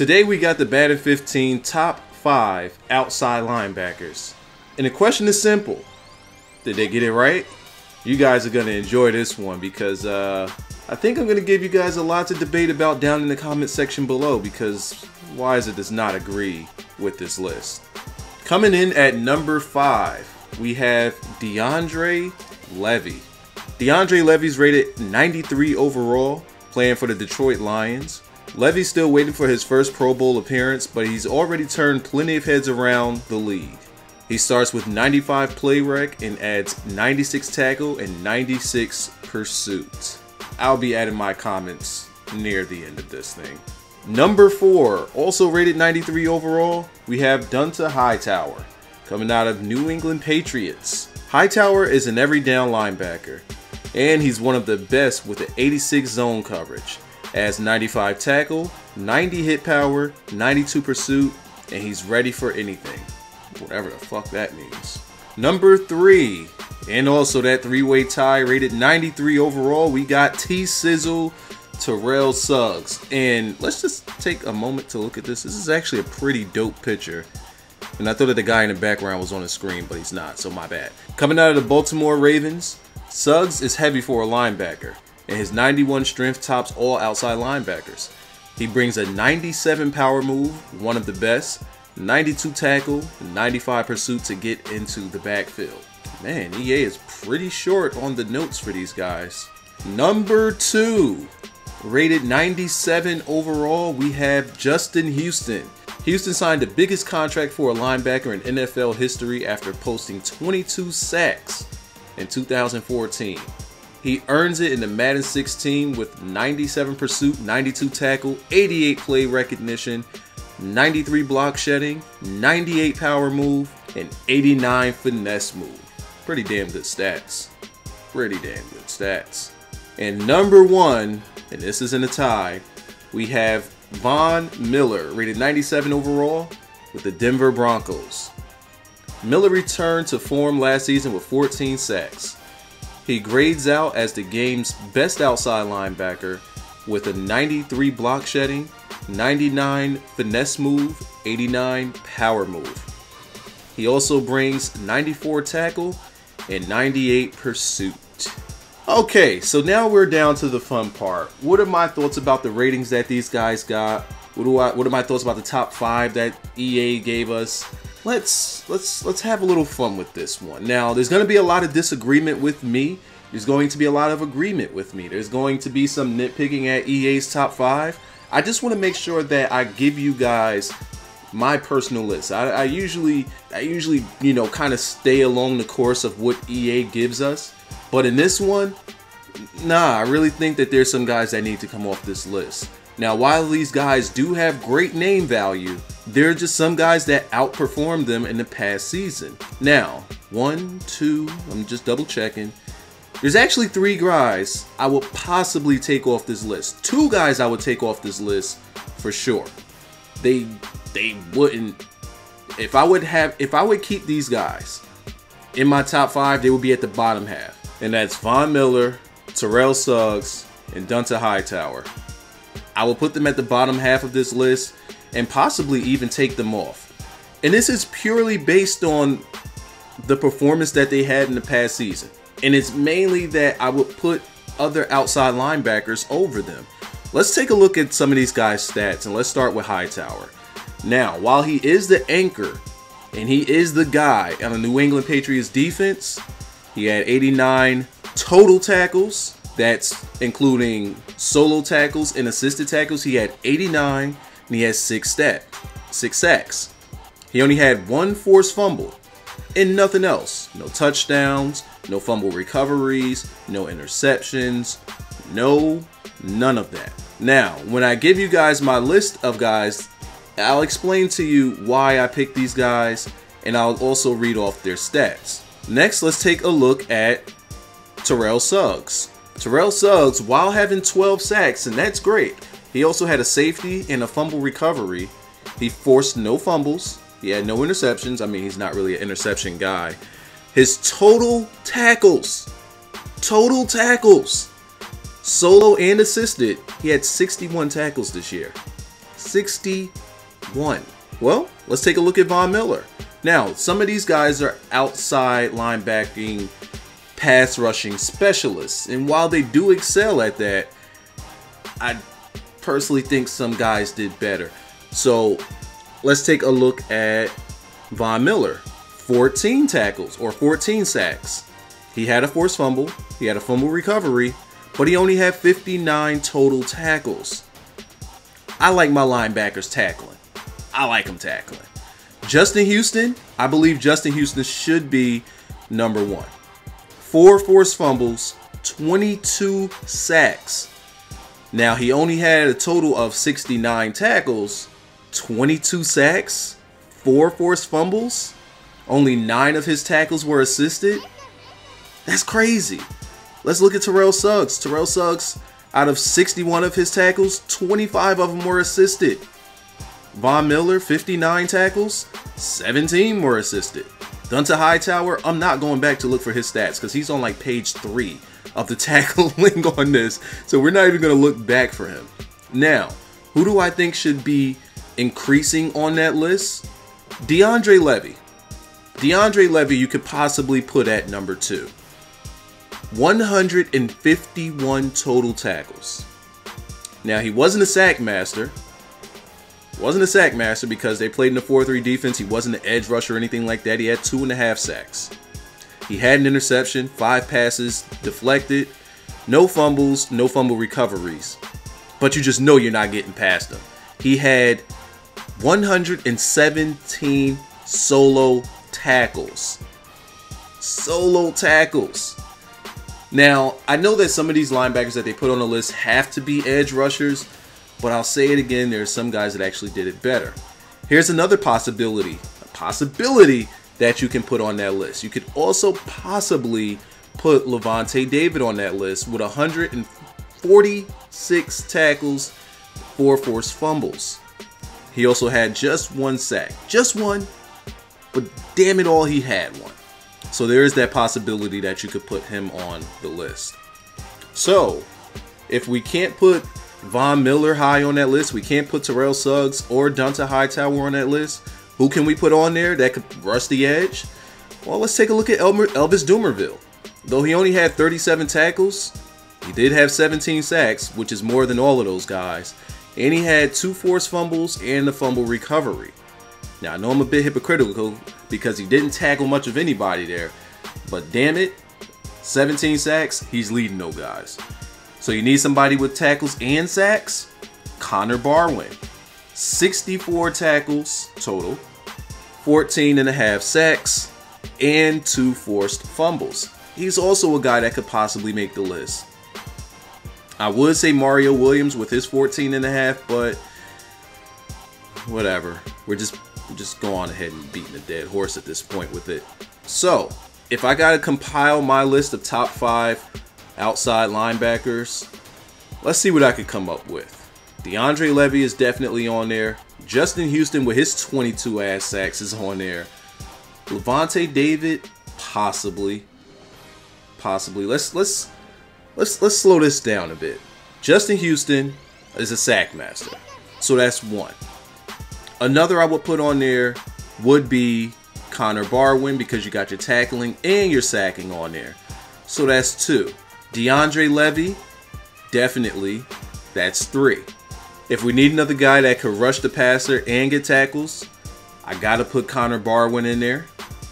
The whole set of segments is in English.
Today we got the Madden 15 top 5 outside linebackers. And the question is simple. Did they get it right? You guys are going to enjoy this one because I think I'm going to give you guys a lot to debate about down in the comment section below because Wyza does not agree with this list. Coming in at number 5, we have DeAndre Levy. DeAndre Levy's rated 93 overall, playing for the Detroit Lions. Levy's still waiting for his first Pro Bowl appearance, but he's already turned plenty of heads around the league. He starts with 95 play rec and adds 96 tackle and 96 pursuit. I'll be adding my comments near the end of this thing. Number 4, also rated 93 overall, we have Hightower, coming out of New England Patriots. Hightower is an every down linebacker, and he's one of the best with the 86 zone coverage. Has 95 tackle, 90 hit power, 92 pursuit, and he's ready for anything. Whatever the fuck that means. Number 3, and also that three-way tie, rated 93 overall, we got T-Sizzle Terrell Suggs. And let's just take a moment to look at this. This is actually a pretty dope picture. And I thought that the guy in the background was on the screen, but he's not, so my bad. Coming out of the Baltimore Ravens, Suggs is heavy for a linebacker, and his 91 strength tops all outside linebackers. He brings a 97 power move, one of the best, 92 tackle, 95 pursuit to get into the backfield. Man, EA is pretty short on the notes for these guys. Number 2, rated 97 overall, we have Justin Houston. Houston signed the biggest contract for a linebacker in NFL history after posting 22 sacks in 2014. He earns it in the Madden 16 with 97 pursuit, 92 tackle, 88 play recognition, 93 block shedding, 98 power move, and 89 finesse move. Pretty damn good stats. Pretty damn good stats. And number 1, and this is in a tie, we have Von Miller, rated 97 overall with the Denver Broncos. Miller returned to form last season with 14 sacks. He grades out as the game's best outside linebacker with a 93 block shedding, 99 finesse move, 89 power move. He also brings 94 tackle and 98 pursuit. Okay, so now we're down to the fun part. What are my thoughts about the ratings that these guys got? What are my thoughts about the top 5 that EA gave us? Let's have a little fun with this one. Now, there's going to be a lot of disagreement with me. There's going to be a lot of agreement with me. There's going to be some nitpicking at EA's top 5. I just want to make sure that I give you guys my personal list. I usually you know, kind of stay along the course of what EA gives us. But in this one, nah, I really think that there's some guys that need to come off this list. Now, while these guys do have great name value, there are just some guys that outperformed them in the past season. Now, 1, 2, I'm just double checking. There's actually 3 guys I would possibly take off this list. 2 guys I would take off this list for sure. They wouldn't. If I would keep these guys in my top 5, they would be at the bottom half. And that's Von Miller, Terrell Suggs, and Hightower. I will put them at the bottom half of this list and possibly even take them off. And this is purely based on the performance that they had in the past season. And it's mainly that I would put other outside linebackers over them. Let's take a look at some of these guys' stats, and let's start with Hightower. Now, while he is the anchor and he is the guy on the New England Patriots defense, he had 89 total tackles. That's including solo tackles and assisted tackles. He had 89 and he has 6 sacks. He only had 1 forced fumble and nothing else. No touchdowns, no fumble recoveries, no interceptions, none of that. Now, when I give you guys my list of guys, I'll explain to you why I picked these guys, and I'll also read off their stats. Next, let's take a look at Terrell Suggs. Terrell Suggs, while having 12 sacks, and that's great, he also had a safety and a fumble recovery. He forced no fumbles. He had no interceptions. I mean, he's not really an interception guy. His total tackles, solo and assisted, he had 61 tackles this year. 61. Well, let's take a look at Von Miller. Now, some of these guys are outside linebacking, pass rushing specialists. And while they do excel at that, I personally think some guys did better. So let's take a look at Von Miller. 14 tackles or 14 sacks. He had a forced fumble. He had a fumble recovery, but he only had 59 total tackles. I like my linebackers tackling. I like them tackling. Justin Houston, I believe Justin Houston should be number 1. 4 forced fumbles, 22 sacks. Now, he only had a total of 69 tackles, 22 sacks, 4 forced fumbles. Only 9 of his tackles were assisted. That's crazy. Let's look at Terrell Suggs. Terrell Suggs, out of 61 of his tackles, 25 of them were assisted. Von Miller, 59 tackles, 17 were assisted. Hightower, I'm not going back to look for his stats because he's on like page 3 of the tackling on this. So we're not even going to look back for him. Now, who do I think should be increasing on that list? DeAndre Levy. DeAndre Levy you could possibly put at number 2. 151 total tackles. Now, he wasn't a sack master. Because they played in the 4-3 defense. He wasn't an edge rusher or anything like that. He had 2.5 sacks. He had an interception, 5 passes deflected, no fumbles, no fumble recoveries. But you just know you're not getting past him. He had 117 solo tackles. Solo tackles. Now, I know that some of these linebackers that they put on the list have to be edge rushers, but I'll say it again, there are some guys that actually did it better. Here's another possibility. A possibility that you can put on that list. You could also possibly put Lavonte David on that list with 146 tackles, 4 forced fumbles. He also had just 1 sack. Just 1, but damn it all, he had 1. So there is that possibility that you could put him on the list. So, if we can't put Von Miller high on that list, we can't put Terrell Suggs or Hightower on that list, who can we put on there that could rush the edge? Well, let's take a look at Elvis Dumervil. Though he only had 37 tackles, he did have 17 sacks, which is more than all of those guys. And he had 2 forced fumbles and a fumble recovery. Now, I know I'm a bit hypocritical because he didn't tackle much of anybody there. But damn it, 17 sacks, he's leading those guys. So you need somebody with tackles and sacks? Connor Barwin. 64 tackles total, 14.5 sacks, and 2 forced fumbles. He's also a guy that could possibly make the list. I would say Mario Williams with his 14.5, but whatever. We're just going ahead and beating a dead horse at this point with it. So, if I gotta compile my list of top 5 outside linebackers, let's see what I could come up with. DeAndre Levy is definitely on there. Justin Houston with his 22 ass sacks is on there. Lavonte David, possibly. Let's slow this down a bit. Justin Houston is a sack master, so that's 1. Another I would put on there would be Connor Barwin because you got your tackling and your sacking on there, so that's 2. DeAndre Levy, definitely, that's 3. If we need another guy that could rush the passer and get tackles, I gotta put Connor Barwin in there.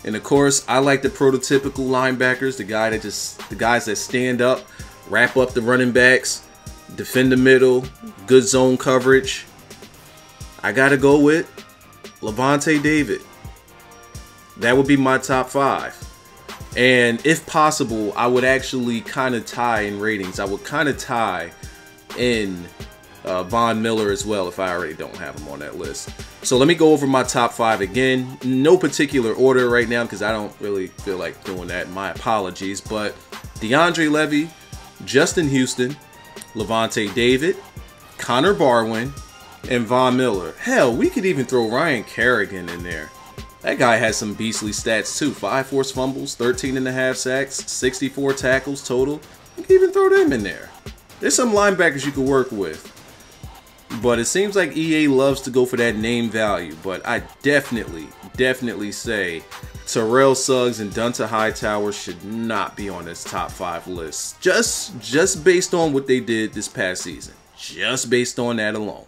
And of course, I like the prototypical linebackers, the guys that stand up, wrap up the running backs, defend the middle, good zone coverage. I gotta go with Lavonte David. That would be my top 5. And if possible, I would actually kind of tie in ratings. I would kind of tie in Von Miller as well if I already don't have him on that list. So let me go over my top 5 again. No particular order right now because I don't really feel like doing that. My apologies. But DeAndre Levy, Justin Houston, Lavonte David, Connor Barwin, and Von Miller. Hell, we could even throw Ryan Kerrigan in there. That guy has some beastly stats too. 5 forced fumbles, 13.5 sacks, 64 tackles total. You can even throw them in there. There's some linebackers you could work with. But it seems like EA loves to go for that name value. But I definitely say Terrell Suggs and Hightower should not be on this top 5 list. Just based on what they did this past season. Just based on that alone.